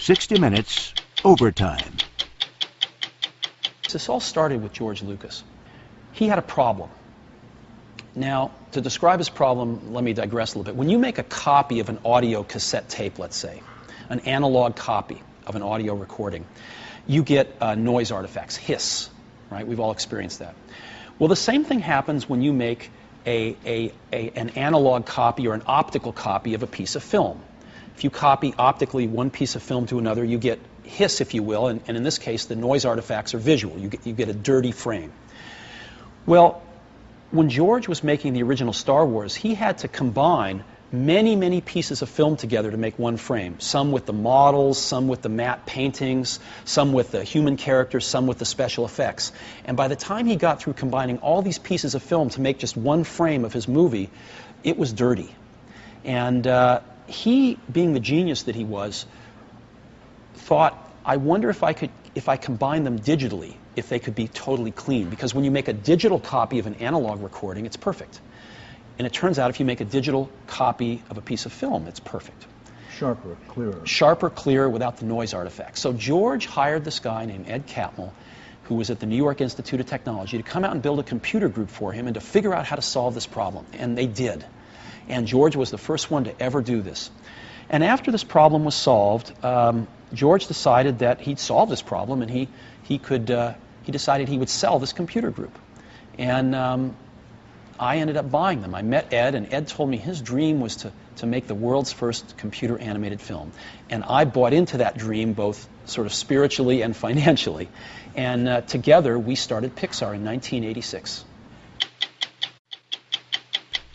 60 Minutes Overtime. This all started with George Lucas. He had a problem. Now, to describe his problem, let me digress a little bit. When you make a copy of an audio cassette tape, let's say, an analog copy of an audio recording, you get noise artifacts, hiss, right? We've all experienced that. Well, the same thing happens when you make an analog copy or an optical copy of a piece of film. If you copy optically one piece of film to another, you get hiss, if you will, and in this case, the noise artifacts are visual. You get a dirty frame. Well, when George was making the original Star Wars, he had to combine many pieces of film together to make one frame. Some with the models, some with the matte paintings, some with the human characters, some with the special effects. And by the time he got through combining all these pieces of film to make just one frame of his movie, it was dirty. And he, being the genius that he was, thought, I wonder if I combine them digitally, if they could be totally clean. Because when you make a digital copy of an analog recording, it's perfect. And it turns out if you make a digital copy of a piece of film, it's perfect. Sharper, clearer. Sharper, clearer, without the noise artifacts. So George hired this guy named Ed Catmull, who was at the New York Institute of Technology, to come out and build a computer group for him and to figure out how to solve this problem. And they did. And George was the first one to ever do this. And after this problem was solved, George decided that he'd solved this problem, and he decided he would sell this computer group. And I ended up buying them. I met Ed, and Ed told me his dream was to make the world's first computer animated film. And I bought into that dream both sort of spiritually and financially. And together we started Pixar in 1986.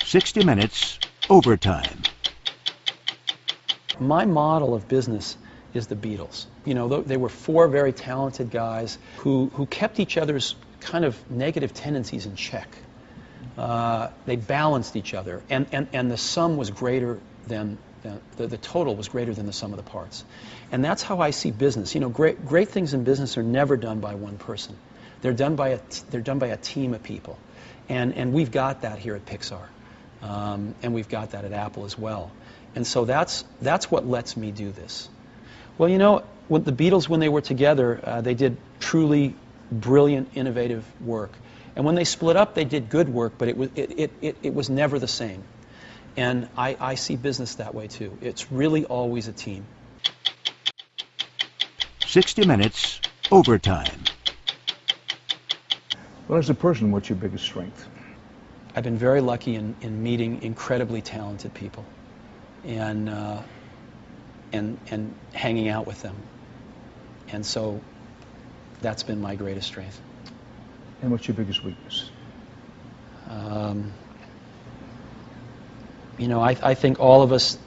60 Minutes Overtime. My model of business is the Beatles. You know, they were four very talented guys who kept each other's kind of negative tendencies in check. They balanced each other, and the sum was greater than the total was greater than the sum of the parts. And that's how I see business. You know, great things in business are never done by one person. They're done by a team of people, and we've got that here at Pixar, and we've got that at Apple as well. And so that's what lets me do this. Well, you know, when the Beatles, when they were together, they did truly brilliant, innovative work. And when they split up, they did good work, but it was never the same. And I see business that way too. It's really always a team. 60 Minutes Overtime. Well, as a person, what's your biggest strength? I've been very lucky in meeting incredibly talented people and hanging out with them. And so that's been my greatest strength. And what's your biggest weakness? You know, I think all of us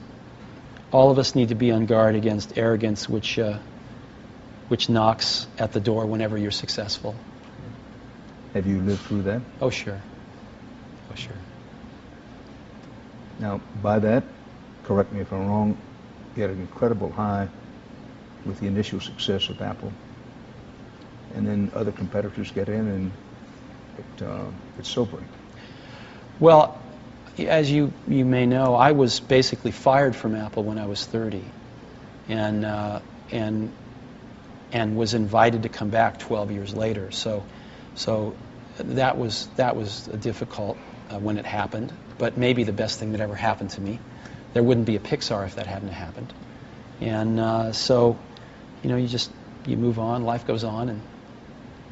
need to be on guard against arrogance, which knocks at the door whenever you're successful. Have you lived through that? Oh, sure. Oh, sure. Now, by that, correct me if I'm wrong, you had an incredible high with the initial success of Apple, and then other competitors get in, and it's sobering. Well, as you may know, I was basically fired from Apple when I was 30, and was invited to come back 12 years later. So that was difficult when it happened, but maybe the best thing that ever happened to me. There wouldn't be a Pixar if that hadn't happened. And so, you know, you move on, life goes on, and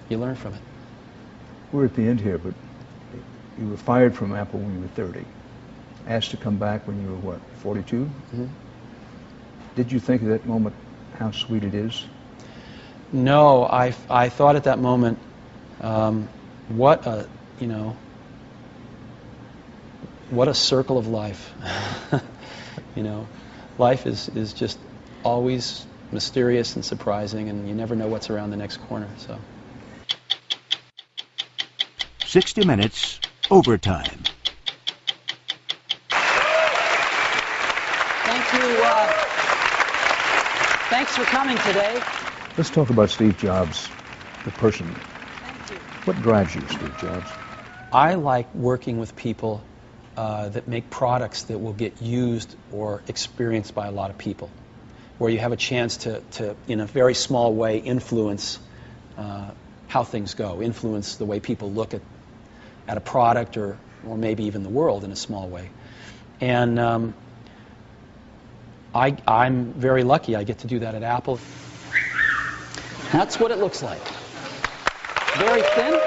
you learn from it. We're at the end here, but you were fired from Apple when you were 30. Asked to come back when you were, what, 42? Mm-hmm. Did you think at that moment how sweet it is? No, I thought at that moment, what a circle of life. You know, life is just always mysterious and surprising, and you never know what's around the next corner. So. 60 Minutes Overtime. Thank you. Thanks for coming today. Let's talk about Steve Jobs, the person. Thank you. What drives you, Steve Jobs? I like working with people that make products that will get used or experienced by a lot of people. where you have a chance to in a very small way, influence how things go, influence the way people look at a product or maybe even the world in a small way. And I'm very lucky I get to do that at Apple. That's what it looks like. Very thin.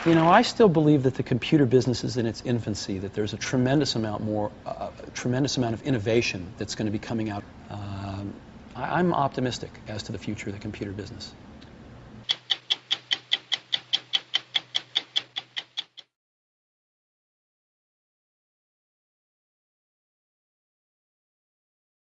You know, I still believe that the computer business is in its infancy, that there's a tremendous amount of innovation that's going to be coming out. I'm optimistic as to the future of the computer business.